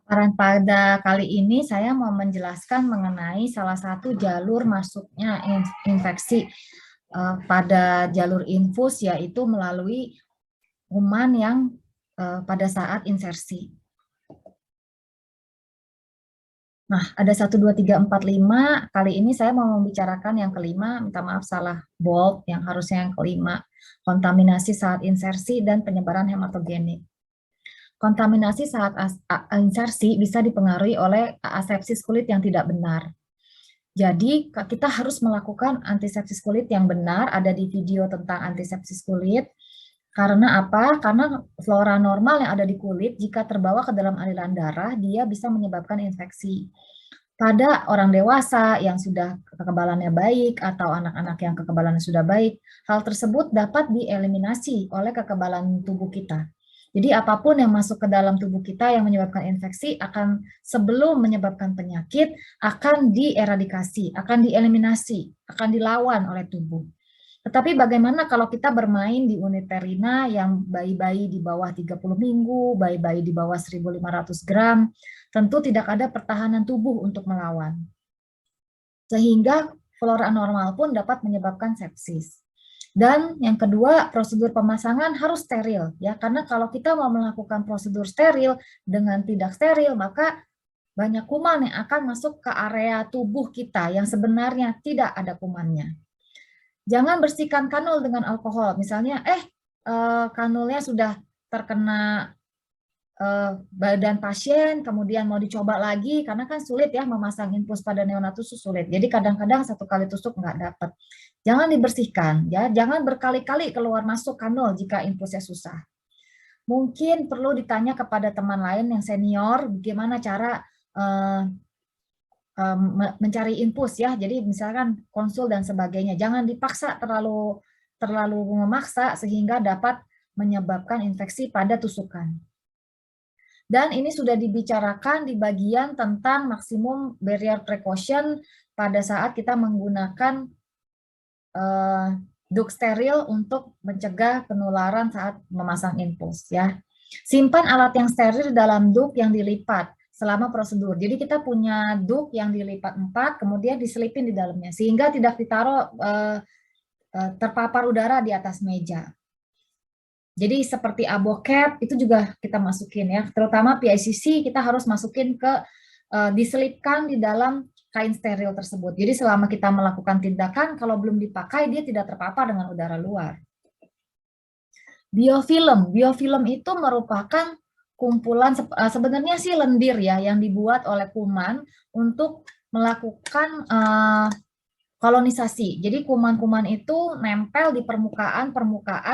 Pada kali ini saya mau menjelaskan mengenai salah satu jalur masuknya infeksi pada jalur infus, yaitu melalui kuman yang pada saat insersi. Nah, ada 1, 2, 3, 4, 5. Kali ini saya mau membicarakan yang kelima, minta maaf salah bold, yang harusnya yang kelima. Kontaminasi saat insersi dan penyebaran hematogenik. Kontaminasi saat insersi bisa dipengaruhi oleh asepsis kulit yang tidak benar. Jadi kita harus melakukan antisepsis kulit yang benar, ada di video tentang antisepsis kulit. Karena apa? Karena flora normal yang ada di kulit, jika terbawa ke dalam aliran darah, dia bisa menyebabkan infeksi. Pada orang dewasa yang sudah kekebalannya baik atau anak-anak yang kekebalannya sudah baik, hal tersebut dapat dieliminasi oleh kekebalan tubuh kita. Jadi apapun yang masuk ke dalam tubuh kita yang menyebabkan infeksi akan sebelum menyebabkan penyakit akan dieradikasi, akan dieliminasi, akan dilawan oleh tubuh. Tetapi bagaimana kalau kita bermain di unit perina yang bayi-bayi di bawah 30 minggu, bayi-bayi di bawah 1.500 gram, tentu tidak ada pertahanan tubuh untuk melawan. Sehingga flora normal pun dapat menyebabkan sepsis. Dan yang kedua, prosedur pemasangan harus steril, ya, karena kalau kita mau melakukan prosedur steril dengan tidak steril, maka banyak kuman yang akan masuk ke area tubuh kita yang sebenarnya tidak ada kumannya. Jangan bersihkan kanul dengan alkohol, misalnya, kanulnya sudah terkena badan pasien, kemudian mau dicoba lagi, karena kan sulit ya memasang infus pada neonatus sulit. Jadi kadang-kadang satu kali tusuk nggak dapat. Jangan dibersihkan, ya. Jangan berkali-kali keluar masuk kanul jika infusnya susah. Mungkin perlu ditanya kepada teman lain yang senior, bagaimana cara mencari infus ya. Jadi misalkan konsul dan sebagainya. Jangan dipaksa terlalu memaksa sehingga dapat menyebabkan infeksi pada tusukan. Dan ini sudah dibicarakan di bagian tentang maksimum barrier precaution pada saat kita menggunakan duk steril untuk mencegah penularan saat memasang infus ya. Simpan alat yang steril dalam duk yang dilipat selama prosedur. Jadi kita punya duk yang dilipat 4, kemudian diselipin di dalamnya sehingga tidak ditaruh terpapar udara di atas meja. Jadi seperti aboket itu juga kita masukin ya, terutama PICC kita harus masukin diselipkan di dalam kain steril tersebut. Jadi selama kita melakukan tindakan, kalau belum dipakai dia tidak terpapar dengan udara luar. Biofilm itu merupakan kumpulan, sebenarnya sih lendir ya, yang dibuat oleh kuman untuk melakukan kolonisasi. Jadi kuman-kuman itu nempel di permukaan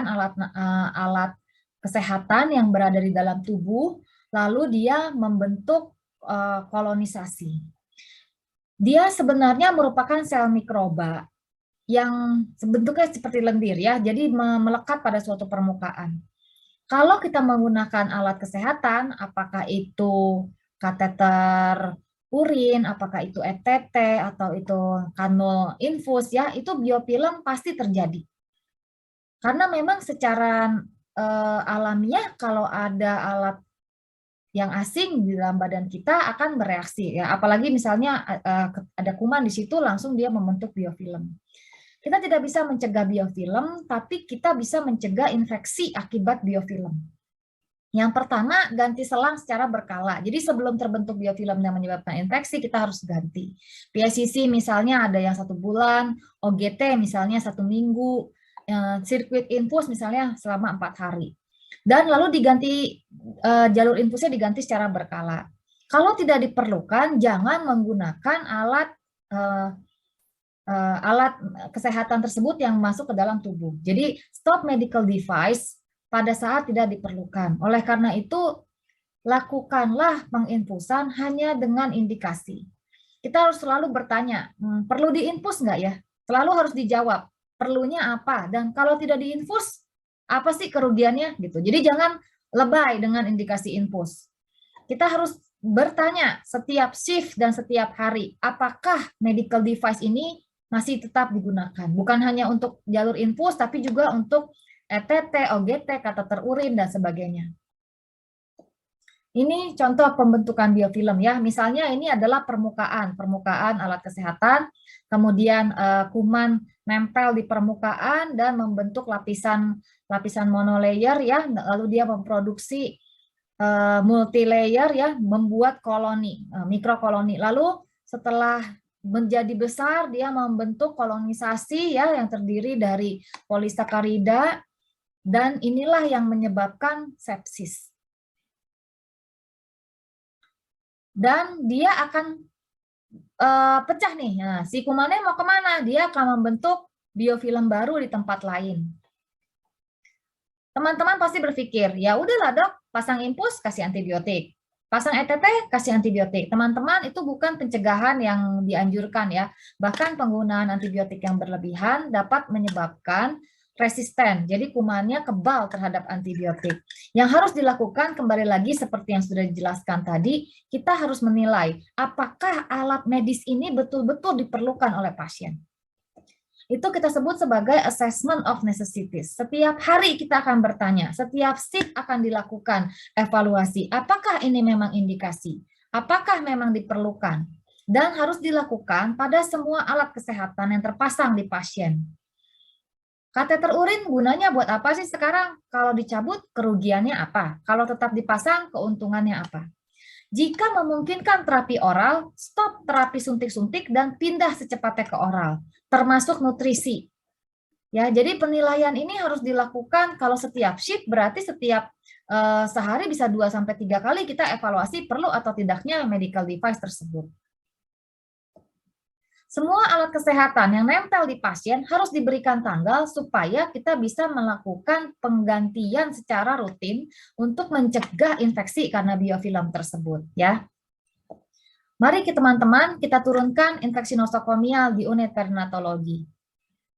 alat kesehatan yang berada di dalam tubuh, lalu dia membentuk kolonisasi. Dia sebenarnya merupakan sel mikroba yang bentuknya seperti lendir ya, jadi melekat pada suatu permukaan. Kalau kita menggunakan alat kesehatan, apakah itu kateter urin, apakah itu ETT, atau itu kanul infus, ya, itu biofilm pasti terjadi. Karena memang secara alamiah kalau ada alat yang asing di dalam badan kita akan bereaksi, ya. Apalagi misalnya ada kuman di situ, langsung dia membentuk biofilm. Kita tidak bisa mencegah biofilm, tapi kita bisa mencegah infeksi akibat biofilm. Yang pertama, ganti selang secara berkala. Jadi sebelum terbentuk biofilm yang menyebabkan infeksi, kita harus ganti. PICC misalnya ada yang 1 bulan, OGT misalnya 1 minggu, sirkuit infus misalnya selama 4 hari. Dan lalu diganti, jalur infusnya diganti secara berkala. Kalau tidak diperlukan, jangan menggunakan alat kesehatan tersebut yang masuk ke dalam tubuh. Jadi stop medical device pada saat tidak diperlukan. Oleh karena itu, lakukanlah penginfusan hanya dengan indikasi. Kita harus selalu bertanya, perlu diinfus nggak ya? Selalu harus dijawab, perlunya apa? Dan kalau tidak diinfus, apa sih kerugiannya? Gitu. Jadi jangan lebay dengan indikasi infus. Kita harus bertanya setiap shift dan setiap hari, apakah medical device ini masih tetap digunakan? Bukan hanya untuk jalur infus, tapi juga untuk ETT, OGT, kateter urin, dan sebagainya. Ini contoh pembentukan biofilm ya. Misalnya ini adalah permukaan alat kesehatan, kemudian kuman nempel di permukaan dan membentuk lapisan monolayer ya. Lalu dia memproduksi multilayer ya, membuat koloni, mikrokoloni. Lalu setelah menjadi besar dia membentuk kolonisasi ya yang terdiri dari polisakarida dan inilah yang menyebabkan sepsis. Dan dia akan pecah nih. Nah, si kumannya mau kemana? Dia akan membentuk biofilm baru di tempat lain. Teman-teman pasti berpikir, ya udahlah dok, pasang infus kasih antibiotik. Pasang ETT kasih antibiotik. Teman-teman itu bukan pencegahan yang dianjurkan ya. Bahkan penggunaan antibiotik yang berlebihan dapat menyebabkan resisten. Jadi kumannya kebal terhadap antibiotik. Yang harus dilakukan kembali lagi seperti yang sudah dijelaskan tadi, kita harus menilai apakah alat medis ini betul-betul diperlukan oleh pasien. Itu kita sebut sebagai assessment of necessities. Setiap hari kita akan bertanya, setiap shift akan dilakukan evaluasi, apakah ini memang indikasi, apakah memang diperlukan, dan harus dilakukan pada semua alat kesehatan yang terpasang di pasien. Kateter urin gunanya buat apa sih sekarang? Kalau dicabut, kerugiannya apa? Kalau tetap dipasang, keuntungannya apa? Jika memungkinkan terapi oral, stop terapi suntik-suntik dan pindah secepatnya ke oral, termasuk nutrisi. Ya, jadi penilaian ini harus dilakukan kalau setiap shift berarti setiap sehari bisa 2-3 kali kita evaluasi perlu atau tidaknya medical device tersebut. Semua alat kesehatan yang nempel di pasien harus diberikan tanggal supaya kita bisa melakukan penggantian secara rutin untuk mencegah infeksi karena biofilm tersebut ya. Mari teman-teman kita turunkan infeksi nosokomial di unit perinatologi.